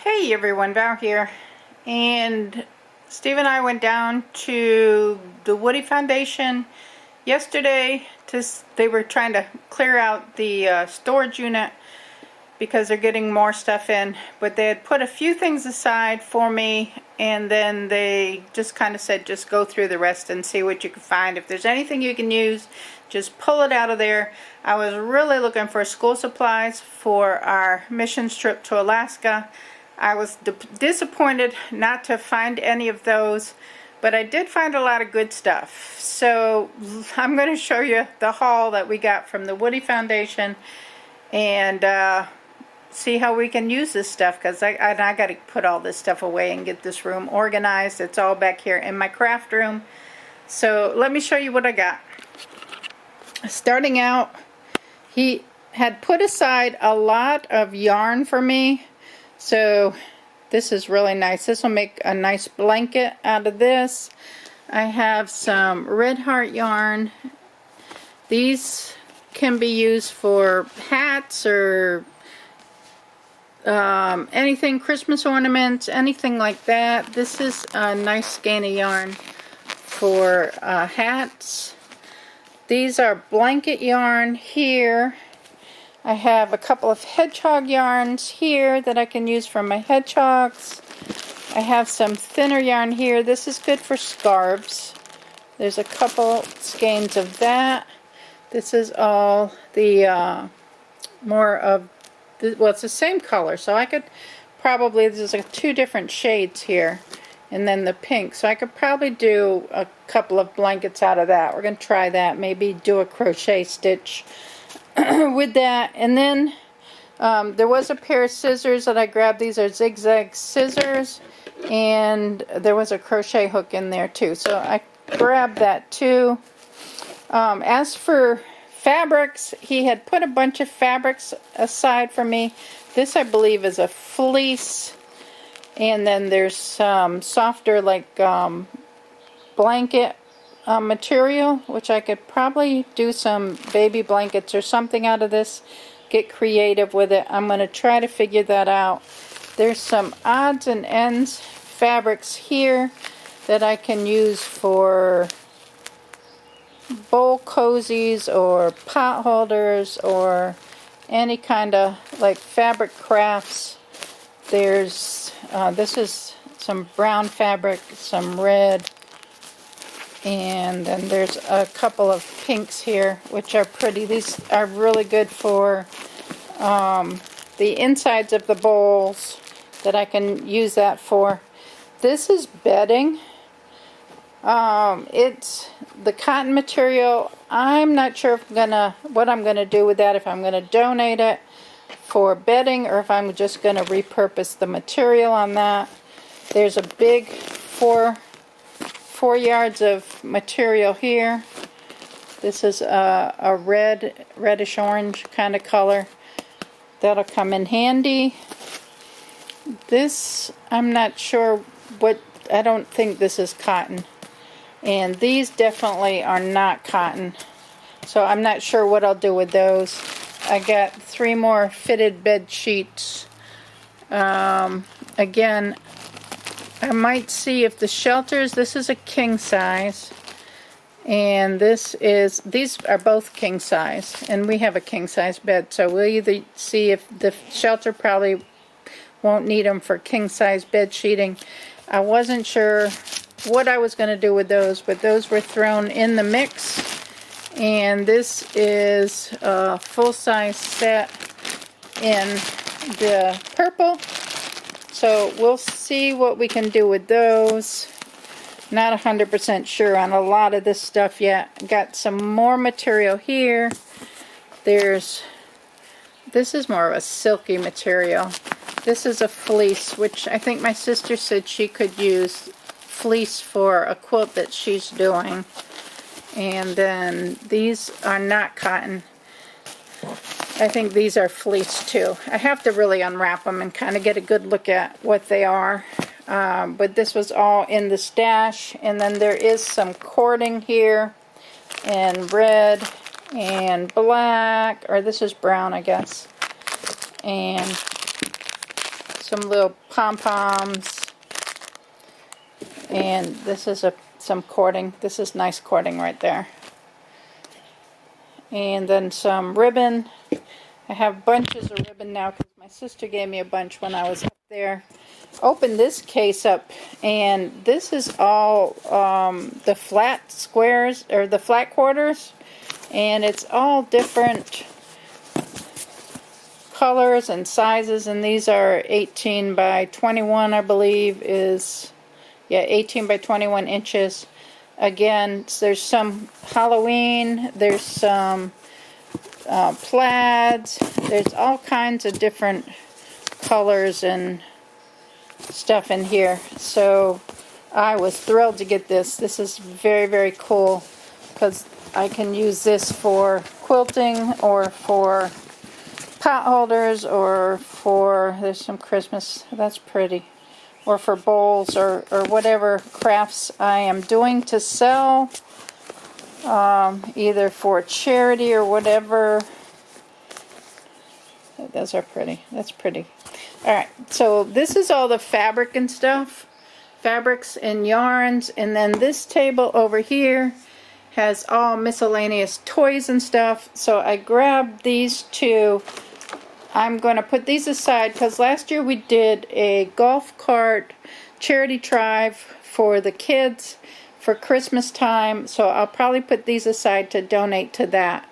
Hey everyone, Val here, and Steve and I went down to the Woody Foundation yesterday. They were trying to clear out the storage unit because they're getting more stuff in, but they had put a few things aside for me, and then they just kind of said just go through the rest and see what you can find. If there's anything you can use, just pull it out of there. I was really looking for school supplies for our missions trip to Alaska. I was disappointed not to find any of those, but I did find a lot of good stuff. So I'm going to show you the haul that we got from the Woody Foundation and see how we can use this stuff, because I got to put all this stuff away and get this room organized. It's all back here in my craft room. So let me show you what I got. Starting out, he had put aside a lot of yarn for me. So this is really nice. This will make a nice blanket out of this. I have some Red Heart yarn. These can be used for hats or anything, Christmas ornaments, anything like that. This is a nice skein of yarn for hats. These are blanket yarn here. I have a couple of hedgehog yarns here that I can use for my hedgehogs. I have some thinner yarn here. This is good for scarves. There's a couple skeins of that. This is all the more of well, it's the same color, so I could probably, there's like two different shades here, and then the pink, so I could probably do a couple of blankets out of that. We're going to try that, maybe do a crochet stitch with that. And then there was a pair of scissors that I grabbed. These are zigzag scissors, and there was a crochet hook in there too, so I grabbed that too. As for fabrics, he had put a bunch of fabrics aside for me. This, I believe, is a fleece, and then there's some softer like blanket material, which I could probably do some baby blankets or something out of this. Get creative with it. I'm going to try to figure that out. There's some odds and ends fabrics here that I can use for bowl cozies or pot holders or any kind of like fabric crafts. There's this is some brown fabric, some red, and then there's a couple of pinks here which are pretty. These are really good for the insides of the bowls that I can use that for. This is bedding. It's the cotton material. I'm not sure if what I'm gonna do with that, if I'm gonna donate it for bedding or if I'm just gonna repurpose the material on that. There's a big four yards of material here. This is a reddish orange kind of color. That'll come in handy. This, I'm not sure what, I don't think this is cotton. And these definitely are not cotton, so I'm not sure what I'll do with those. I got 3 more fitted bed sheets. Again, I might see if the shelters, this is a king size, and these are both king size, and we have a king size bed, so we'll either see if the shelter probably won't need them for king size bed sheeting. I wasn't sure what I was going to do with those, but those were thrown in the mix. And this is a full-size set in the purple, so we'll see what we can do with those. Not 100% sure on a lot of this stuff yet. Got some more material here. This is more of a silky material. This is a fleece, which I think my sister said she could use fleece for a quilt that she's doing. And then these are not cotton. I think these are fleece too. I have to really unwrap them and kind of get a good look at what they are. But this was all in the stash. And then there is some cording here, and red and black, or this is brown, I guess. And some little pom-poms. And this is some cording. This is nice cording right there. And then some ribbon. I have bunches of ribbon now because my sister gave me a bunch when I was up there. Open this case up, and this is all the flat squares, or the flat quarters, and it's all different colors and sizes, and these are 18 by 21, I believe is, yeah, 18 by 21 inches. Again, there's some Halloween, there's some plaids, there's all kinds of different colors and stuff in here. So I was thrilled to get this. This is very, very cool because I can use this for quilting or for pot holders or for, there's some Christmas, that's pretty, or for bowls or whatever crafts I am doing to sell, either for charity or whatever. Those are pretty. That's pretty. Alright, so this is all the fabric and stuff, fabrics and yarns, and then this table over here has all miscellaneous toys and stuff. So I grabbed these two. I'm going to put these aside because last year we did a golf cart charity drive for the kids for Christmas time, so I'll probably put these aside to donate to that.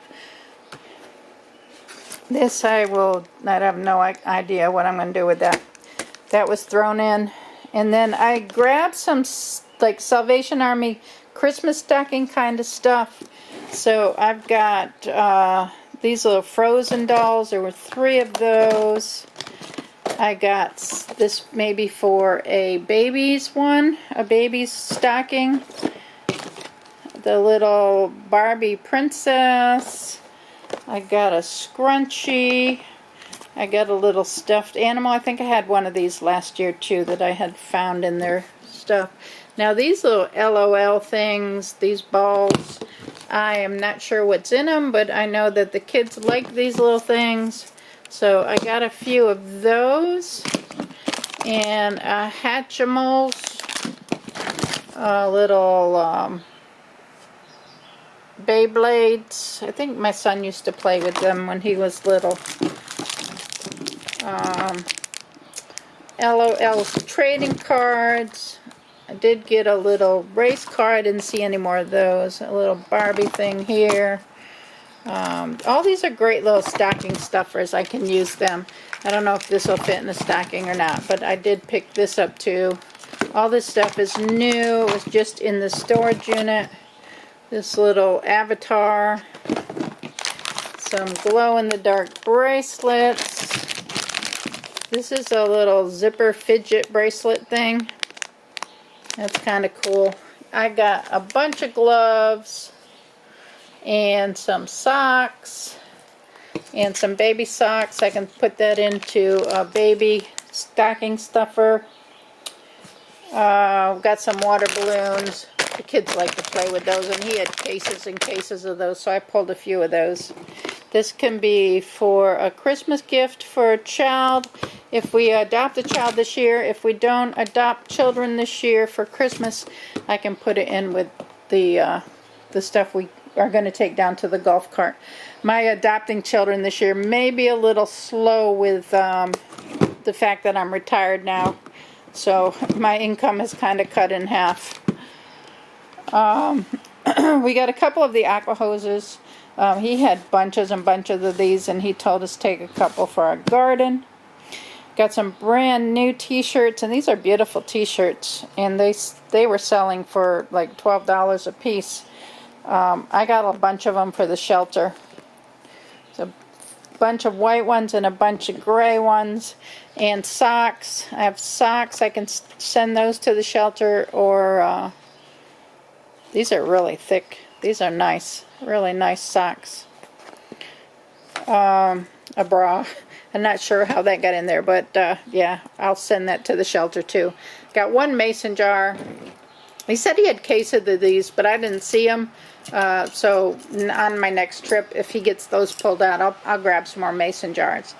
This I have no idea what I'm going to do with that. That was thrown in. And then I grabbed some like Salvation Army Christmas stocking kind of stuff. So I've got these little Frozen dolls. There were 3 of those. I got this maybe for a baby's one, a baby's stocking. The little Barbie princess. I got a scrunchie. I got a little stuffed animal. I think I had one of these last year too that I had found in their stuff. Now these little LOL things, these balls, I am not sure what's in them, but I know that the kids like these little things. So I got a few of those. And Hatchimals, little Beyblades. I think my son used to play with them when he was little. LOL's trading cards. I did get a little race car. I didn't see any more of those. A little Barbie thing here. All these are great little stocking stuffers. I can use them. I don't know if this will fit in the stocking or not, but I did pick this up too. All this stuff is new. It was just in the storage unit. This little avatar, some glow-in-the-dark bracelets. This is a little zipper fidget bracelet thing. That's kind of cool. I got a bunch of gloves and some socks and some baby socks. I can put that into a baby stocking stuffer. Got some water balloons. The kids like to play with those, and he had cases and cases of those, so I pulled a few of those. This can be for a Christmas gift for a child if we adopt a child this year. If we don't adopt children this year for Christmas, I can put it in with the stuff we are going to take down to the golf cart. My adopting children this year may be a little slow with the fact that I'm retired now, so my income is kind of cut in half. We got a couple of the aqua hoses. He had bunches and bunches of these, and he told us to take a couple for our garden. Got some brand new t-shirts, and these are beautiful t-shirts, and they were selling for like $12 a piece. I got a bunch of them for the shelter. There's a bunch of white ones and a bunch of gray ones, and socks. I have socks. I can send those to the shelter, or these are really thick. These are nice, really nice socks. A bra. I'm not sure how that got in there, but yeah, I'll send that to the shelter too. Got one mason jar. He said he had cases of these, but I didn't see them. So on my next trip, if he gets those pulled out, I'll grab some more mason jars.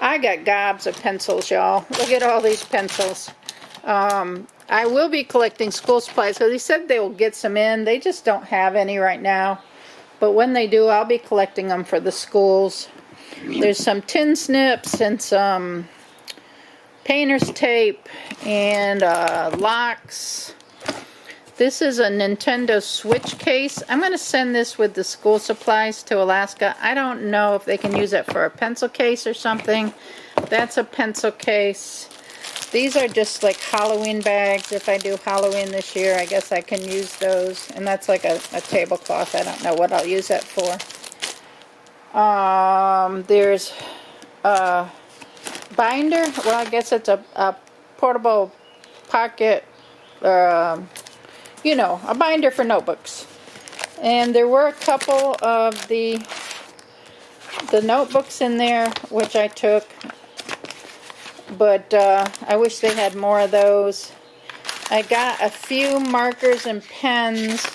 I got gobs of pencils, y'all. Look at all these pencils. I will be collecting school supplies, so they said they will get some in. They just don't have any right now. But when they do, I'll be collecting them for the schools. There's some tin snips and some painter's tape and locks. This is a Nintendo Switch case. I'm going to send this with the school supplies to Alaska. I don't know if they can use it for a pencil case or something. That's a pencil case. These are just like Halloween bags. If I do Halloween this year, I guess I can use those. And that's like a tablecloth. I don't know what I'll use that for. There's a binder. Well, I guess it's a portable pocket, you know, a binder for notebooks. And there were a couple of the notebooks in there, which I took. But I wish they had more of those. I got a few markers and pens,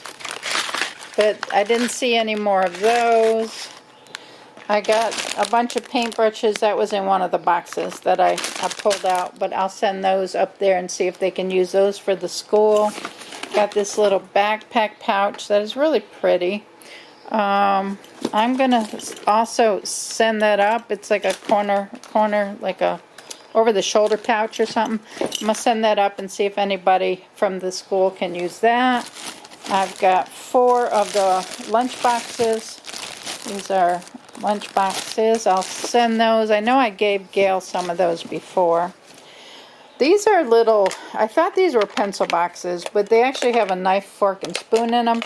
but I didn't see any more of those. I got a bunch of paintbrushes. That was in one of the boxes that I pulled out, but I'll send those up there and see if they can use those for the school. Got this little backpack pouch that is really pretty. I'm gonna also send that up. It's like a corner, like a over-the-shoulder pouch or something. I'm gonna send that up and see if anybody from the school can use that. I've got 4 of the lunch boxes. These are lunch boxes. I'll send those. I know I gave Gail some of those before. These are little, I thought these were pencil boxes, but they actually have a knife, fork, and spoon in them.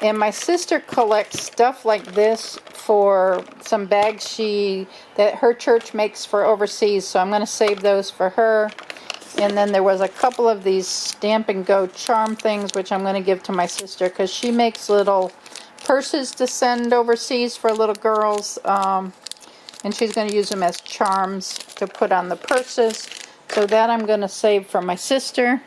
And my sister collects stuff like this for some bags that her church makes for overseas, so I'm going to save those for her. And then there was a couple of these Stamp and Go charm things, which I'm going to give to my sister because she makes little purses to send overseas for little girls, and she's going to use them as charms to put on the purses. So that I'm going to save for my sister.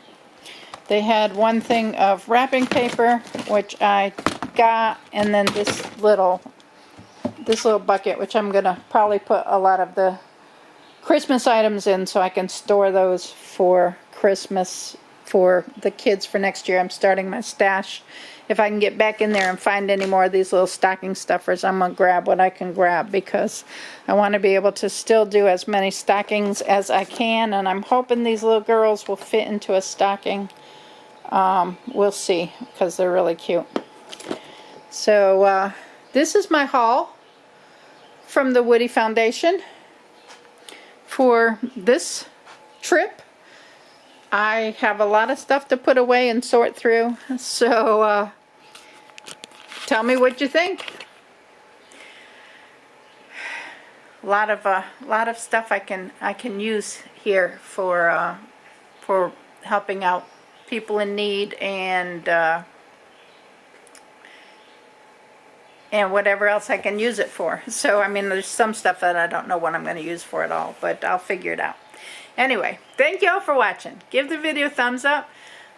They had one thing of wrapping paper, which I got, and then this little bucket, which I'm going to probably put a lot of the Christmas items in so I can store those for Christmas for the kids for next year. I'm starting my stash. If I can get back in there and find any more of these little stocking stuffers, I'm going to grab what I can grab because I want to be able to still do as many stockings as I can, and I'm hoping these little girls will fit into a stocking. We'll see, because they're really cute. So this is my haul from the Woody Foundation for this trip. I have a lot of stuff to put away and sort through, so tell me what you think. A lot of stuff I can use here for helping out people in need and whatever else I can use it for. So I mean, there's some stuff that I don't know what I'm going to use for at all, but I'll figure it out. Anyway, thank you all for watching. Give the video a thumbs up.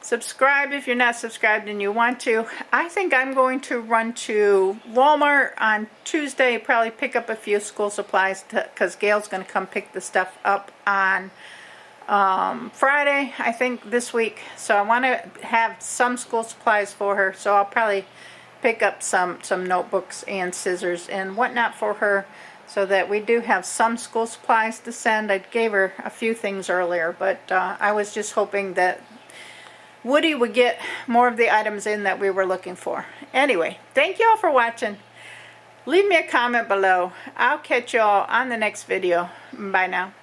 Subscribe if you're not subscribed and you want to. I think I'm going to run to Walmart on Tuesday, probably pick up a few school supplies because Gail's going to come pick the stuff up on Friday, I think, this week. So I want to have some school supplies for her, so I'll probably pick up some notebooks and scissors and whatnot for her, so that we do have some school supplies to send. I gave her a few things earlier, but I was just hoping that Woody would get more of the items in that we were looking for. Anyway, thank you all for watching. Leave me a comment below. I'll catch you all on the next video. Bye now.